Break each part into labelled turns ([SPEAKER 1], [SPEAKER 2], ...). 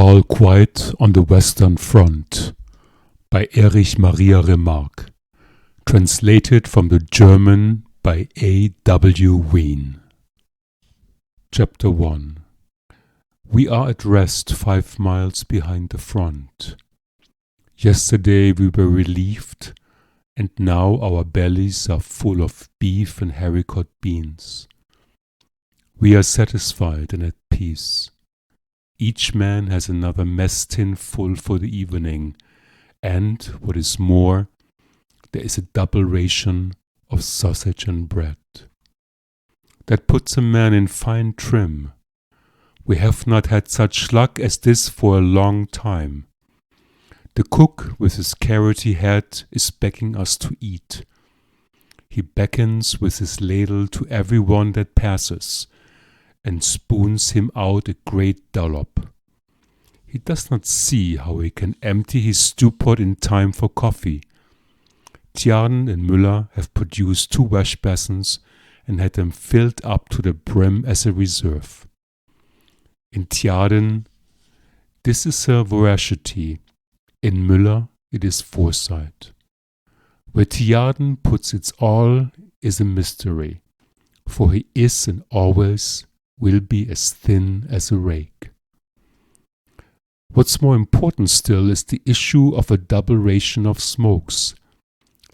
[SPEAKER 1] All Quiet on the Western Front by Erich Maria Remarque, translated from the German by A.W. Wien. Chapter 1. We are at rest 5 miles behind the front. Yesterday we were relieved, and now our bellies are full of beef and haricot beans. We are satisfied and at peace. Each man has another mess tin full for the evening, and, what is more, there is a double ration of sausage and bread. That puts a man in fine trim. We have not had such luck as this for a long time. The cook with his carroty head is begging us to eat. He beckons with his ladle to everyone that passes, and spoons him out a great dollop. He does not see how he can empty his stewpot in time for coffee. Tjaden and Müller have produced 2 wash basins and had them filled up to the brim as a reserve. In Tjaden, this is a voracity. In Müller, it is foresight. Where Tjaden puts its all is a mystery, for he is and always will be as thin as a rake. What's more important still is the issue of a double ration of smokes.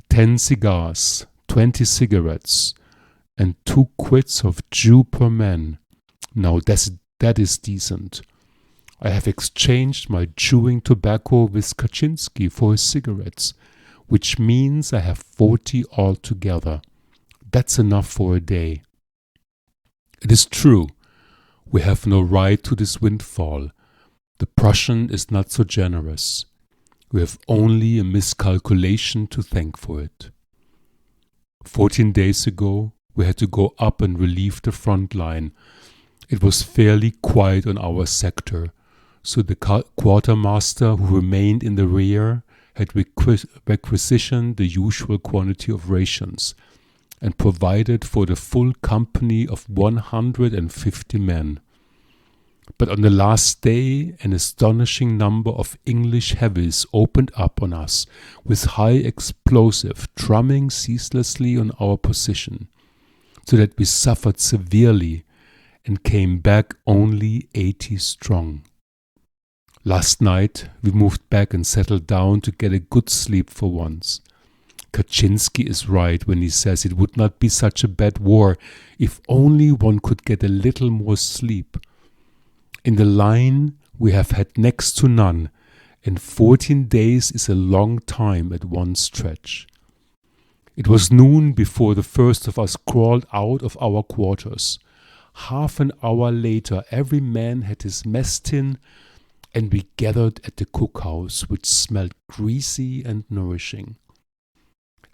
[SPEAKER 1] 10 cigars, 20 cigarettes, and 2 quits of Jew per man. Now that is decent. I have exchanged my chewing tobacco with Kaczynski for his cigarettes, which means I have 40 altogether. That's enough for a day. It is true, we have no right to this windfall. The Prussian is not so generous. We have only a miscalculation to thank for it. 14 days ago, we had to go up and relieve the front line. It was fairly quiet on our sector, so the quartermaster who remained in the rear had requisitioned the usual quantity of rations and provided for the full company of 150 men. But on the last day, an astonishing number of English heavies opened up on us with high explosive, drumming ceaselessly on our position, so that we suffered severely and came back only 80 strong. Last night, we moved back and settled down to get a good sleep for once. Kaczynski is right when he says it would not be such a bad war if only one could get a little more sleep. In the line we have had next to none, and 14 days is a long time at one stretch. It was noon before the first of us crawled out of our quarters. Half an hour later every man had his mess tin, and we gathered at the cookhouse, which smelled greasy and nourishing.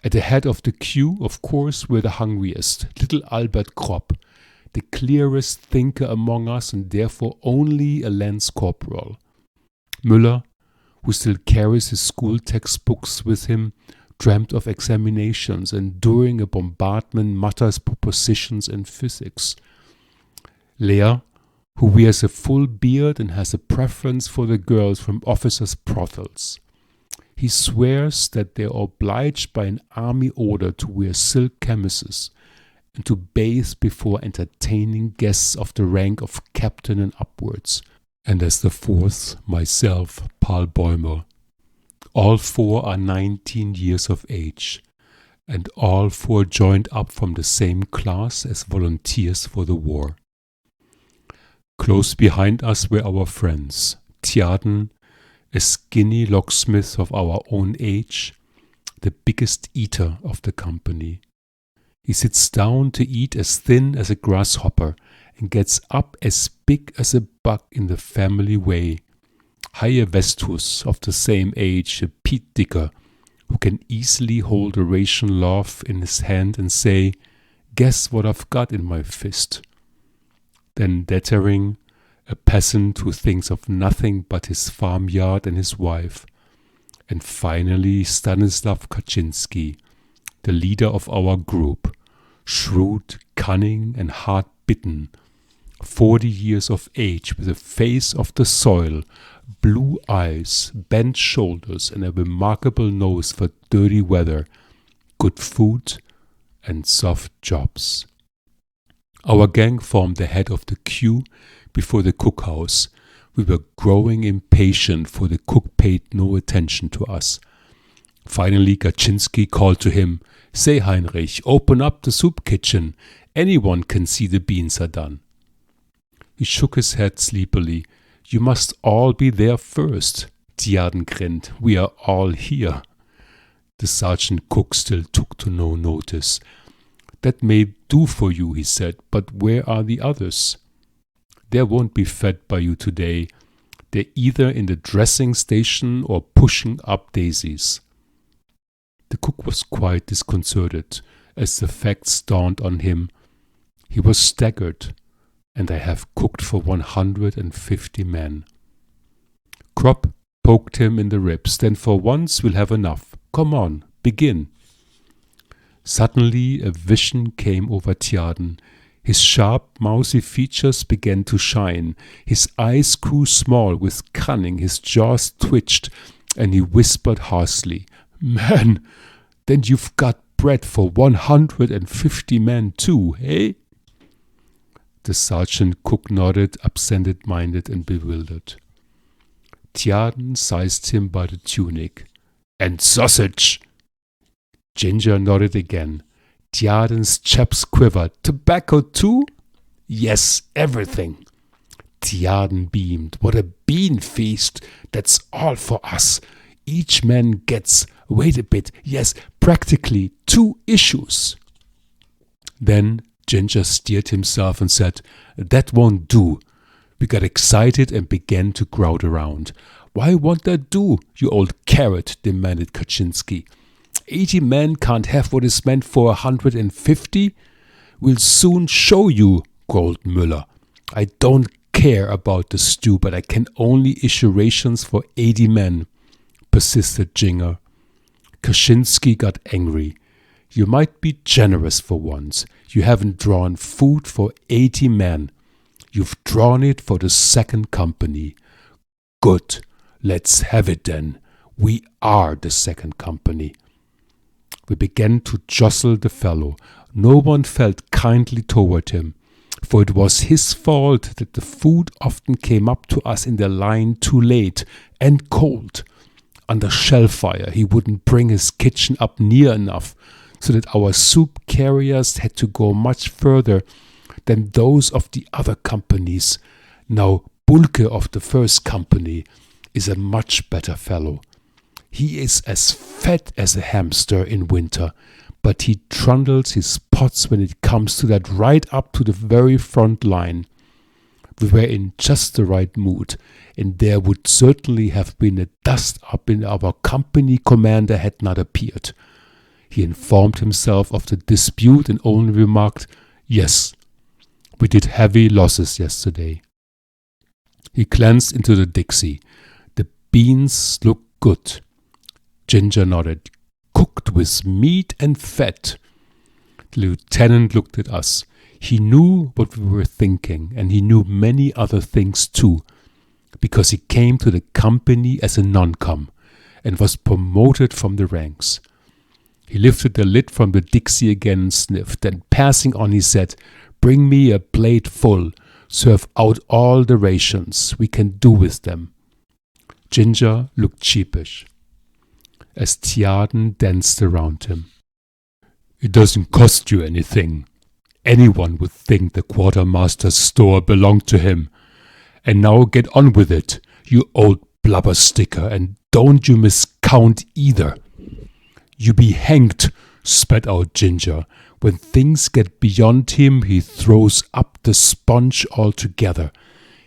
[SPEAKER 1] At the head of the queue, of course, were the hungriest, little Albert Kropp, the clearest thinker among us and therefore only a lance corporal. Müller, who still carries his school textbooks with him, dreamt of examinations and during a bombardment mutters propositions in physics. Lehr, who wears a full beard and has a preference for the girls from officers' brothels. He swears that they are obliged by an army order to wear silk chemises and to bathe before entertaining guests of the rank of captain and upwards. And as the 4th, myself, Paul Bäumer. All 4 are 19 years of age, and all 4 joined up from the same class as volunteers for the war. Close behind us were our friends, Tjaden, a skinny locksmith of our own age, the biggest eater of the company. He sits down to eat as thin as a grasshopper and gets up as big as a buck in the family way. Haie Vestus, of the same age, a peat digger, who can easily hold a ration loaf in his hand and say, "Guess what I've got in my fist." Then Detering, a peasant who thinks of nothing but his farmyard and his wife. And finally Stanislav Kaczynski, the leader of our group, shrewd, cunning, and hard-bitten, 40 years of age with a face of the soil, blue eyes, bent shoulders, and a remarkable nose for dirty weather, good food, and soft jobs. Our gang formed the head of the queue before the cookhouse. We were growing impatient, for the cook paid no attention to us. Finally, Kaczynski called to him, "Say, Heinrich, open up the soup kitchen. Anyone can see the beans are done." He shook his head sleepily. "You must all be there first." Tjaden grinned. "We are all here." The sergeant cook still took to no notice. "That may do for you," he said, "but where are the others? They won't be fed by you today. They're either in the dressing station or pushing up daisies." The cook was quite disconcerted as the facts dawned on him. He was staggered, and I have cooked for 150 men. Kropp poked him in the ribs. "Then for once we'll have enough. Come on, begin." Suddenly a vision came over Tjaden. His sharp, mousy features began to shine. His eyes grew small with cunning. His jaws twitched, and he whispered harshly, "Man, then you've got bread for 150 men too, eh?" The sergeant cook nodded, absent-minded and bewildered. Tjaden seized him by the tunic. "And sausage!" Ginger nodded again. Tjaden's chaps quivered. "Tobacco too?" "Yes, everything." Tjaden beamed. "What a bean feast! That's all for us. Each man gets, wait a bit, yes, practically 2 issues. Then Ginger steered himself and said, "That won't do." We got excited and began to crowd around. "Why won't that do, you old carrot?" demanded Kaczynski. 80 men can't have what is meant for 150? "We'll soon show you," growled Müller. "I don't care about the stew, but I can only issue rations for 80 men, persisted Ginger. Kaczynski got angry. "You might be generous for once. You haven't drawn food for 80 men. You've drawn it for the second company." "Good. Let's have it then. We are the second company." We began to jostle the fellow. No one felt kindly toward him, for it was his fault that the food often came up to us in the line too late and cold. Under shell fire, he wouldn't bring his kitchen up near enough, so that our soup carriers had to go much further than those of the other companies. Now, Bulke of the first company is a much better fellow. He is as fat as a hamster in winter, but he trundles his pots when it comes to that right up to the very front line. We were in just the right mood, and there would certainly have been a dust-up in our company commander had not appeared. He informed himself of the dispute and only remarked, "Yes, we did heavy losses yesterday." He glanced into the Dixie. "The beans look good." Ginger nodded. "Cooked with meat and fat." The lieutenant looked at us. He knew what we were thinking, and he knew many other things too, because he came to the company as a non-com and was promoted from the ranks. He lifted the lid from the Dixie again and sniffed. Then passing on, he said, "Bring me a plate full. Serve out all the rations. We can do with them." Ginger looked sheepish as Tjaden danced around him. "It doesn't cost you anything. Anyone would think the quartermaster's store belonged to him. And now get on with it, you old blubber sticker, and don't you miscount either." "You be hanged," spat out Ginger. "When things get beyond him, he throws up the sponge altogether.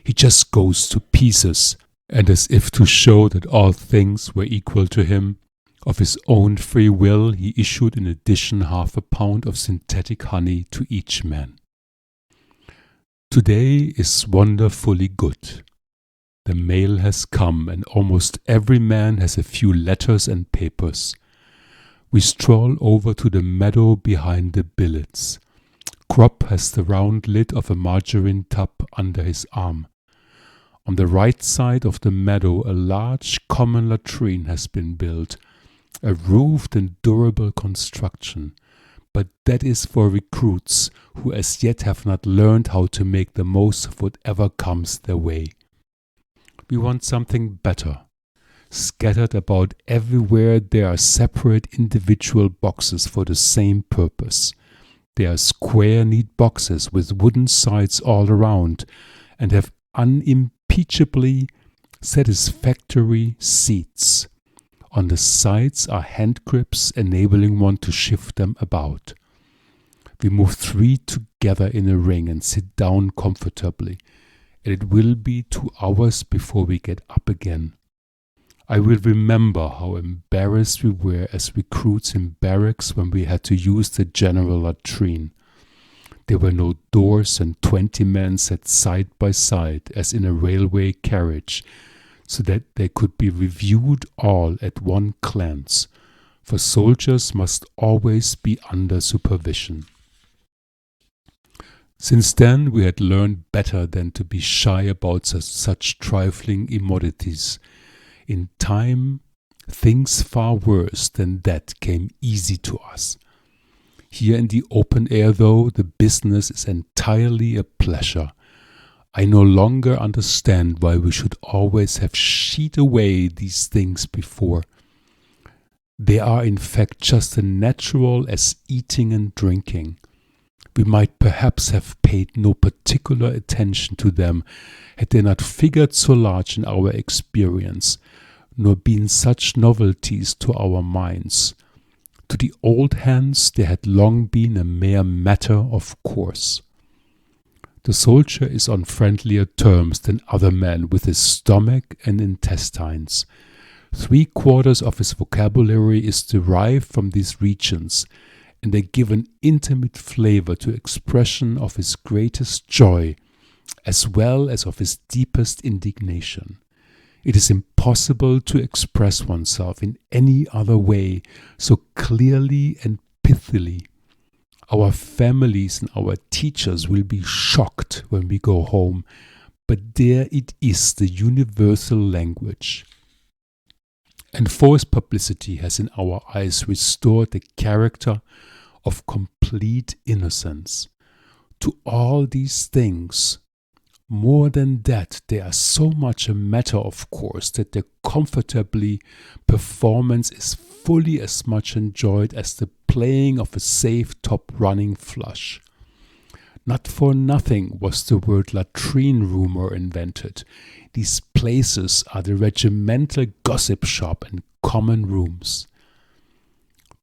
[SPEAKER 1] He just goes to pieces." And as if to show that all things were equal to him, of his own free will he issued in addition 1/2 pound of synthetic honey to each man. Today is wonderfully good. The mail has come, and almost every man has a few letters and papers. We stroll over to the meadow behind the billets. Kropp has the round lid of a margarine tub under his arm. On the right side of the meadow, a large common latrine has been built, a roofed and durable construction, but that is for recruits who as yet have not learned how to make the most of whatever comes their way. We want something better. Scattered about everywhere, there are separate individual boxes for the same purpose. They are square, neat boxes with wooden sides all around and have unimpeachably satisfactory seats. On the sides are hand grips enabling one to shift them about. We move 3 together in a ring and sit down comfortably, and it will be 2 hours before we get up again. I will remember how embarrassed we were as recruits in barracks when we had to use the general latrine. There were no doors and 20 men sat side by side as in a railway carriage, so that they could be reviewed all at one glance, for soldiers must always be under supervision. Since then we had learned better than to be shy about such trifling immodities. In time, things far worse than that came easy to us. Here in the open air, though, the business is entirely a pleasure. I no longer understand why we should always have sheet away these things before. They are in fact just as natural as eating and drinking. We might perhaps have paid no particular attention to them had they not figured so large in our experience, nor been such novelties to our minds. To the old hands they had long been a mere matter of course. The soldier is on friendlier terms than other men with his stomach and intestines. 3/4 of his vocabulary is derived from these regions, and they give an intimate flavor to expression of his greatest joy, as well as of his deepest indignation. It is impossible to express oneself in any other way so clearly and pithily. Our families and our teachers will be shocked when we go home, but there it is, the universal language. Enforced publicity has in our eyes restored the character of complete innocence. To all these things, more than that, they are so much a matter of course that the comfortably performance is fully as much enjoyed as the playing of a safe top running flush. Not for nothing was the word latrine rumor invented. These places are the regimental gossip shop and common rooms.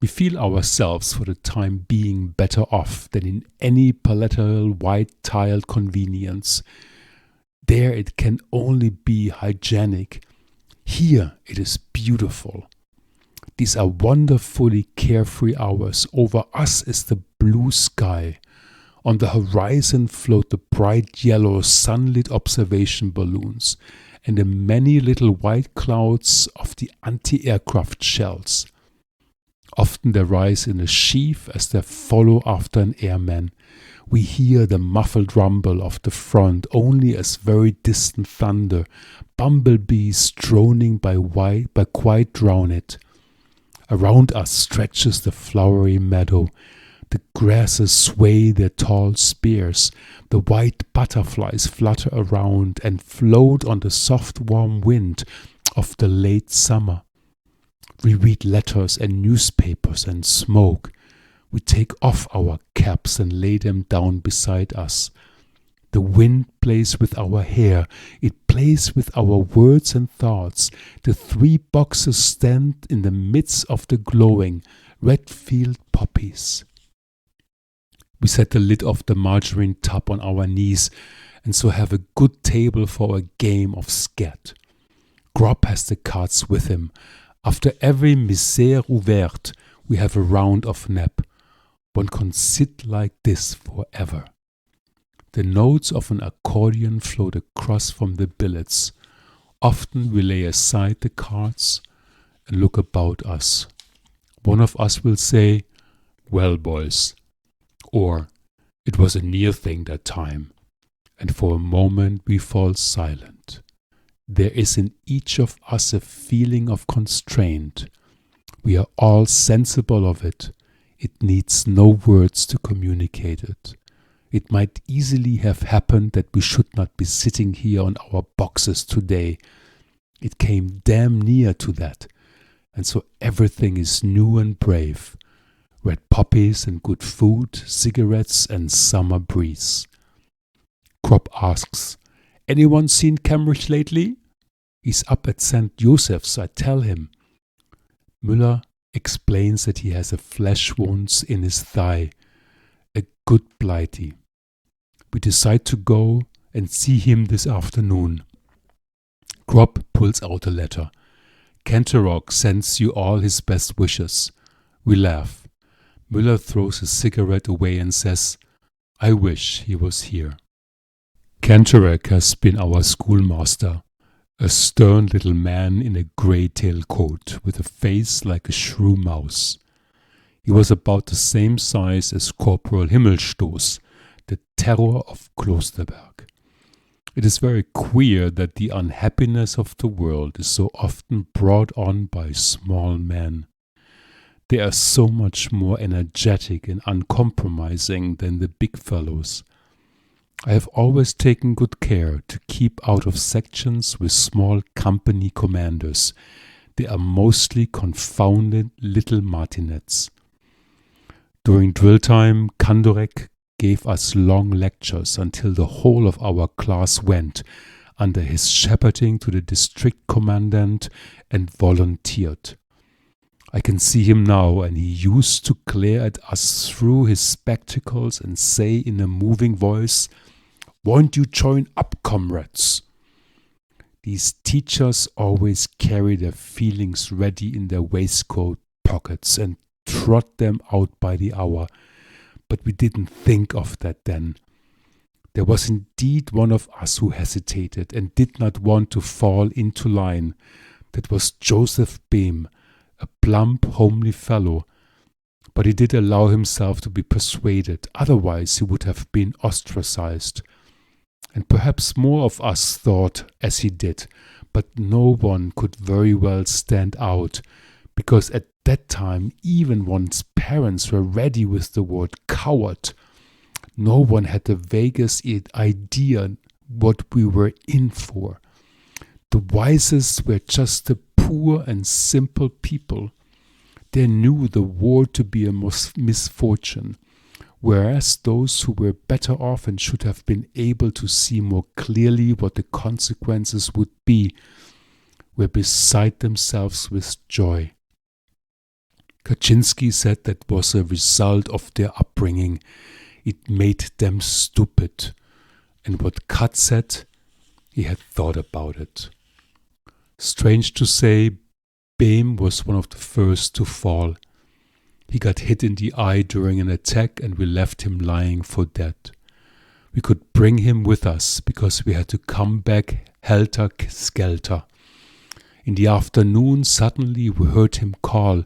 [SPEAKER 1] We feel ourselves for the time being better off than in any palatal white-tiled convenience. There it can only be hygienic. Here it is beautiful. These are wonderfully carefree hours. Over us is the blue sky. On the horizon float the bright yellow sunlit observation balloons and the many little white clouds of the anti-aircraft shells. Often they rise in a sheaf as they follow after an airman. We hear the muffled rumble of the front only as very distant thunder, bumblebees droning by quite drown it. Around us stretches the flowery meadow. The grasses sway their tall spears. The white butterflies flutter around and float on the soft warm wind of the late summer. We read letters and newspapers and smoke. We take off our caps and lay them down beside us. The wind plays with our hair. It plays with our words and thoughts. The 3 boxes stand in the midst of the glowing red field poppies. We set the lid of the margarine tub on our knees and so have a good table for a game of skat. Grob has the cards with him. After every misère ouverte, we have a round of nap. One can sit like this forever. The notes of an accordion float across from the billets. Often we lay aside the cards and look about us. One of us will say, "Well, boys," or "It was a near thing that time," and for a moment we fall silent. There is in each of us a feeling of constraint. We are all sensible of it. It needs no words to communicate it. It might easily have happened that we should not be sitting here on our boxes today. It came damn near to that. And so everything is new and brave. Red poppies and good food, cigarettes and summer breeze. Krop asks, anyone seen Cambridge lately? He's up at St. Joseph's, I tell him. Müller explains that he has a flesh wound in his thigh, a good blighty. We decide to go and see him this afternoon. Krop pulls out a letter. Kantorek sends you all his best wishes. We laugh. Müller throws his cigarette away and says, I wish he was here. Kantorek has been our schoolmaster, a stern little man in a grey tailcoat with a face like a shrew mouse. He was about the same size as Corporal Himmelstoss, the terror of Klosterberg. It is very queer that the unhappiness of the world is so often brought on by small men. They are so much more energetic and uncompromising than the big fellows. I have always taken good care to keep out of sections with small company commanders. They are mostly confounded little martinets. During drill time, Kantorek gave us long lectures until the whole of our class went, under his shepherding, to the district commandant and volunteered. I can see him now, and he used to glare at us through his spectacles and say in a moving voice, "Won't you join up, comrades?" These teachers always carry their feelings ready in their waistcoat pockets and trot them out by the hour. But we didn't think of that then. There was indeed one of us who hesitated and did not want to fall into line. That was Joseph Bäumer, a plump, homely fellow. But he did allow himself to be persuaded, otherwise he would have been ostracized. And perhaps more of us thought as he did, but no one could very well stand out, because at that time even one's parents were ready with the word coward. No one had the vaguest idea what we were in for. The wisest were just the poor and simple people. They knew the war to be a misfortune, whereas those who were better off and should have been able to see more clearly what the consequences would be were beside themselves with joy. Kaczynski said that was a result of their upbringing. It made them stupid. And what Kat said, he had thought about it. Strange to say, Bäumer was one of the first to fall. He got hit in the eye during an attack and we left him lying for dead. We could bring him with us because we had to come back helter-skelter. In the afternoon, suddenly we heard him call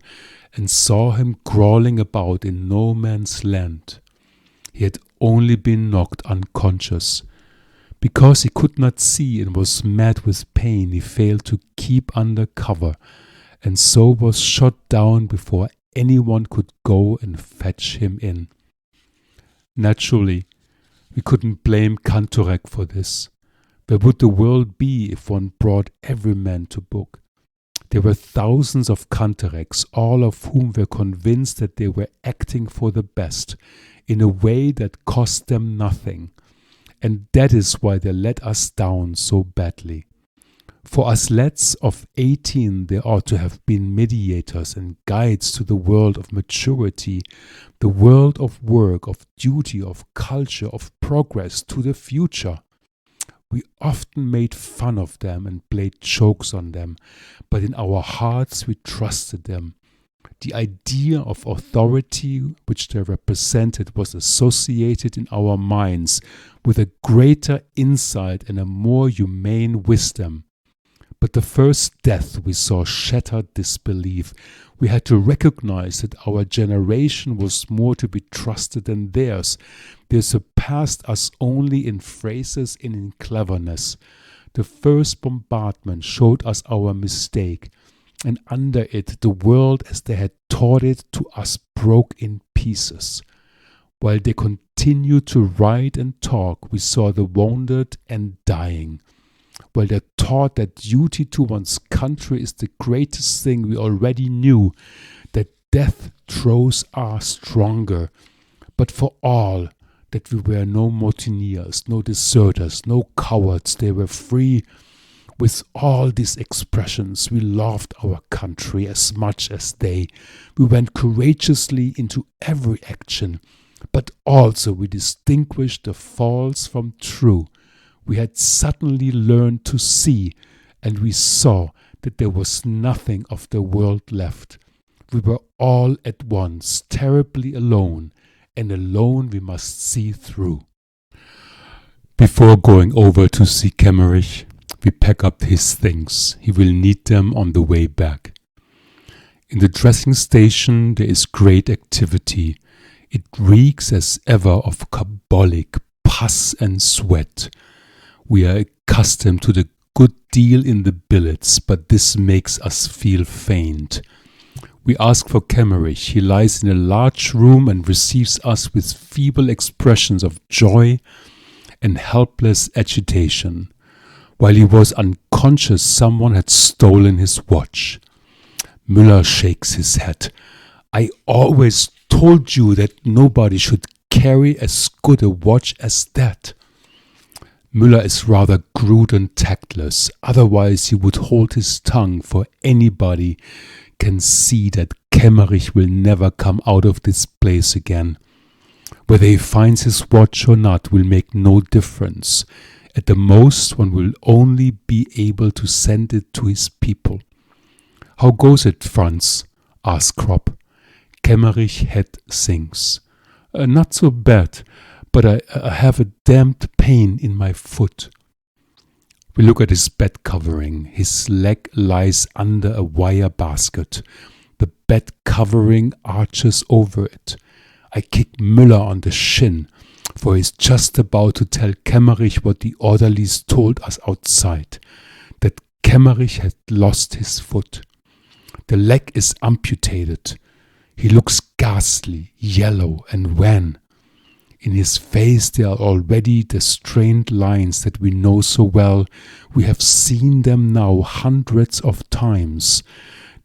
[SPEAKER 1] and saw him crawling about in no man's land. He had only been knocked unconscious. Because he could not see and was mad with pain, he failed to keep under cover, and so was shot down before anyone could go and fetch him in. Naturally, we couldn't blame Kantorek for this. Where would the world be if one brought every man to book? There were thousands of Kantoreks, all of whom were convinced that they were acting for the best, in a way that cost them nothing. And that is why they let us down so badly. For us lads of 18, there ought to have been mediators and guides to the world of maturity, the world of work, of duty, of culture, of progress, to the future. We often made fun of them and played jokes on them, but in our hearts we trusted them. The idea of authority which they represented was associated in our minds with a greater insight and a more humane wisdom. But the first death we saw shattered this belief. We had to recognize that our generation was more to be trusted than theirs. They surpassed us only in phrases and in cleverness. The first bombardment showed us our mistake, and under it the world as they had taught it to us broke in pieces. While they continued to write and talk, we saw the wounded and dying. While they taught that duty to one's country is the greatest thing, we already knew that death throws are stronger. But for all, that we were no mutineers, no deserters, no cowards, they were free. With all these expressions, we loved our country as much as they. We went courageously into every action, but also we distinguished the false from true. We had suddenly learned to see, and we saw that there was nothing of the world left. We were all at once terribly alone, and alone we must see through. Before going over to see Kemmerich, we pack up his things. He will need them on the way back. In the dressing station there is great activity. It reeks as ever of carbolic, pus and sweat. We are accustomed to the good deal in the billets, but this makes us feel faint. We ask for Kemmerich. He lies in a large room and receives us with feeble expressions of joy and helpless agitation. While he was unconscious, someone had stolen his watch. Müller shakes his head. I always told you that nobody should carry as good a watch as that. Müller is rather crude and tactless, otherwise he would hold his tongue, for anybody can see that Kemmerich will never come out of this place again. Whether he finds his watch or not will make no difference. At the most, one will only be able to send it to his people. How goes it, Franz? asked Kropp. Kemmerich head sinks. Not so bad, but I have a damned pain in my foot. We look at his bed covering. His leg lies under a wire basket. The bed covering arches over it. I kick Müller on the shin, for he is just about to tell Kemmerich what the orderlies told us outside, that Kemmerich had lost his foot. The leg is amputated. He looks ghastly, yellow and wan. In his face there are already the strained lines that we know so well. We have seen them now hundreds of times.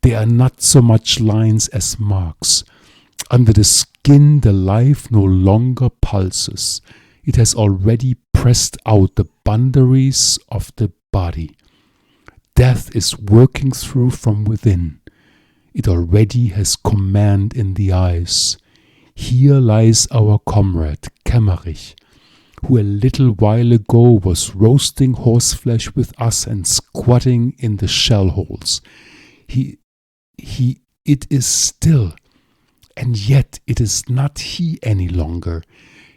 [SPEAKER 1] They are not so much lines as marks. Under the skin the life no longer pulses. It has already pressed out the boundaries of the body. Death is working through from within. It already has command in the eyes. Here lies our comrade, Kemmerich, who a little while ago was roasting horseflesh with us and squatting in the shell holes. It is still, and yet it is not he any longer.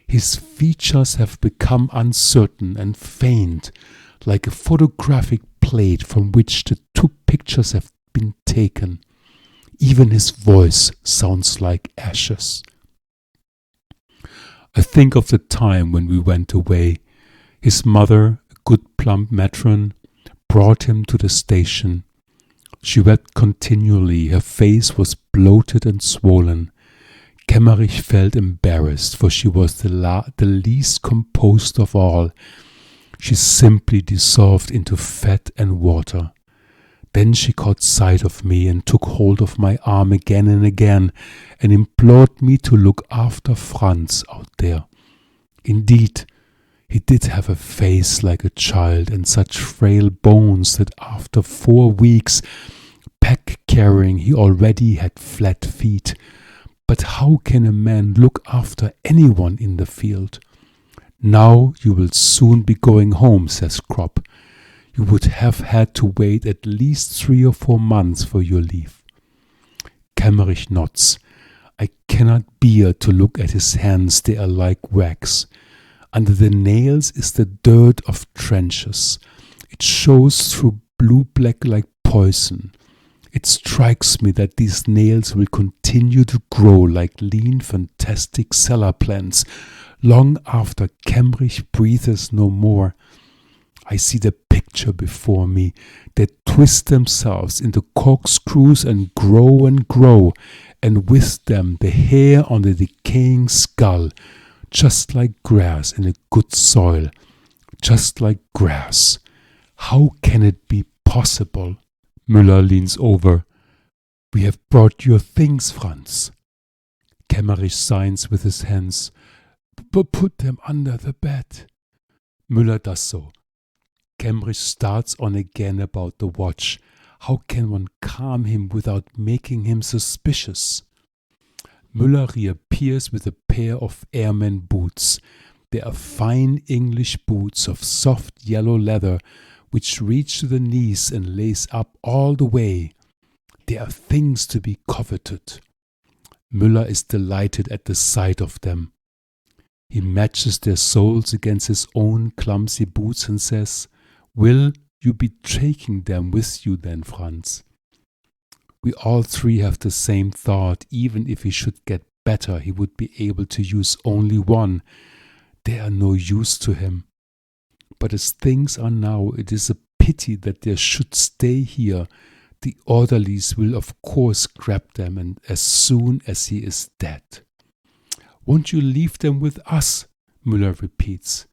[SPEAKER 1] His features have become uncertain and faint, like a photographic plate from which the two pictures have been taken. Even his voice sounds like ashes. I think of the time when we went away. His mother, a good plump matron, brought him to the station. She wept continually. Her face was bloated and swollen. Kemmerich felt embarrassed, for she was the least composed of all. She simply dissolved into fat and water. Then she caught sight of me and took hold of my arm again and again and implored me to look after Franz out there. Indeed, he did have a face like a child and such frail bones that after 4 weeks pack carrying he already had flat feet. But how can a man look after anyone in the field? Now you will soon be going home, says Kropp. You would have had to wait at least 3 or 4 months for your leave. Kemmerich nods. I cannot bear to look at his hands, they are like wax. Under the nails is the dirt of trenches. It shows through blue-black like poison. It strikes me that these nails will continue to grow like lean, fantastic cellar plants long after Kemmerich breathes no more. I see the picture before me. They twist themselves into corkscrews and grow, and with them the hair on the decaying skull, just like grass in a good soil, just like grass. How can it be possible? Müller leans over. We have brought your things, Franz. Kemmerich signs with his hands. Put them under the bed. Müller does so. Kemmerich starts on again about the watch. How can one calm him without making him suspicious? Müller reappears with a pair of airman boots. They are fine English boots of soft yellow leather, which reach to the knees and lace up all the way. They are things to be coveted. Müller is delighted at the sight of them. He matches their soles against his own clumsy boots and says, Will you be taking them with you then, Franz? We all three have the same thought. Even if he should get better, he would be able to use only one. They are no use to him. But as things are now, it is a pity that they should stay here. The orderlies will of course grab them, and as soon as he is dead. Won't you leave them with us? Müller repeats.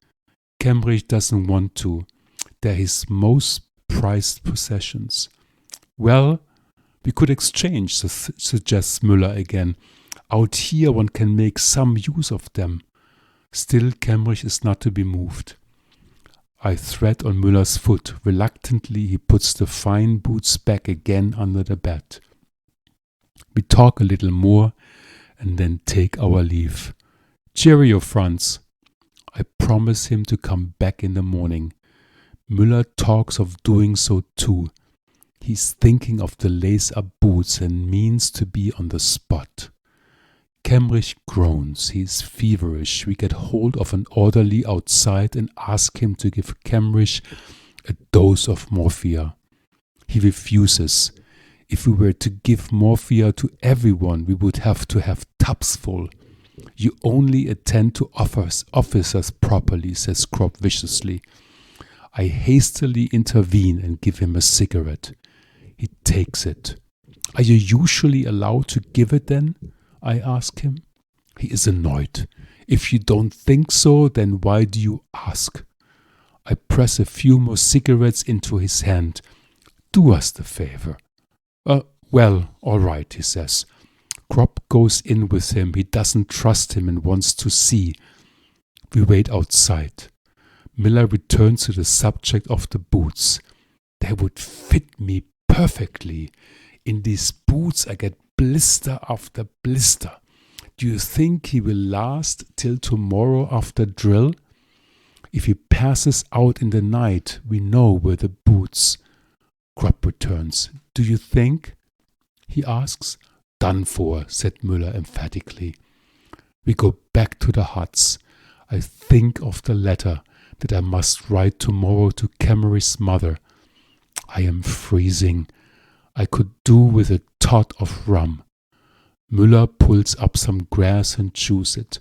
[SPEAKER 1] Kemmerich doesn't want to. They're his most prized possessions. Well, we could exchange, suggests Müller again. Out here one can make some use of them. Still, Kemmerich is not to be moved. I tread on Müller's foot. Reluctantly, he puts the fine boots back again under the bed. We talk a little more and then take our leave. Cheerio, Franz. I promise him to come back in the morning. Müller talks of doing so too. He's thinking of the lace-up boots and means to be on the spot. Kemmerich groans. He is feverish. We get hold of an orderly outside and ask him to give Kemmerich a dose of morphia. He refuses. If we were to give morphia to everyone, we would have to have tubs full. You only attend to officers properly, says Kropp viciously. I hastily intervene and give him a cigarette. He takes it. Are you usually allowed to give it then? I ask him. He is annoyed. If you don't think so, then why do you ask? I press a few more cigarettes into his hand. Do us the favor. Well, all right, he says. Kropp goes in with him. He doesn't trust him and wants to see. We wait outside. Müller returns to the subject of the boots. They would fit me perfectly. In these boots I get blister after blister. Do you think he will last till tomorrow after drill? If he passes out in the night, we know where the boots. Kropp returns. Do you think? He asks. Done for, said Müller emphatically. We go back to the huts. I think of the letter that I must write tomorrow to Kemmerich's mother. I am freezing. I could do with a tot of rum. Müller pulls up some grass and chews it.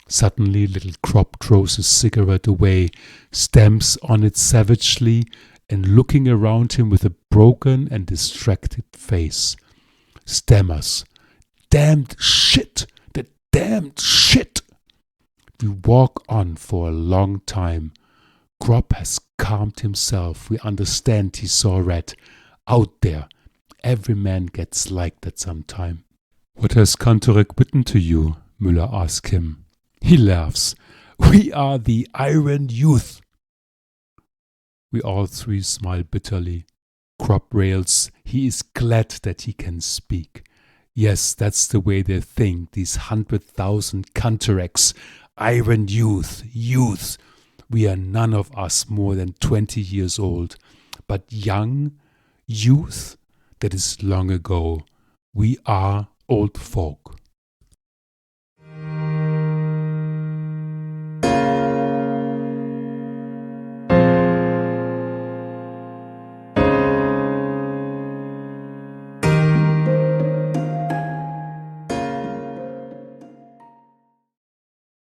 [SPEAKER 1] Suddenly little Kropp throws his cigarette away, stamps on it savagely, and looking around him with a broken and distracted face, stammers, Damned shit! The damned shit! We walk on for a long time. Kropp has calmed himself. We understand he saw red. Out there, every man gets like that sometime. What has Kantorek written to you? Müller asks him. He laughs. We are the Iron Youth. We all three smile bitterly. Kropp rails. He is glad that he can speak. Yes, that's the way they think, these 100,000 Kantoreks. Iron Youth, youth. We are none of us more than 20 years old. But young, youth, that is long ago. We are old folk.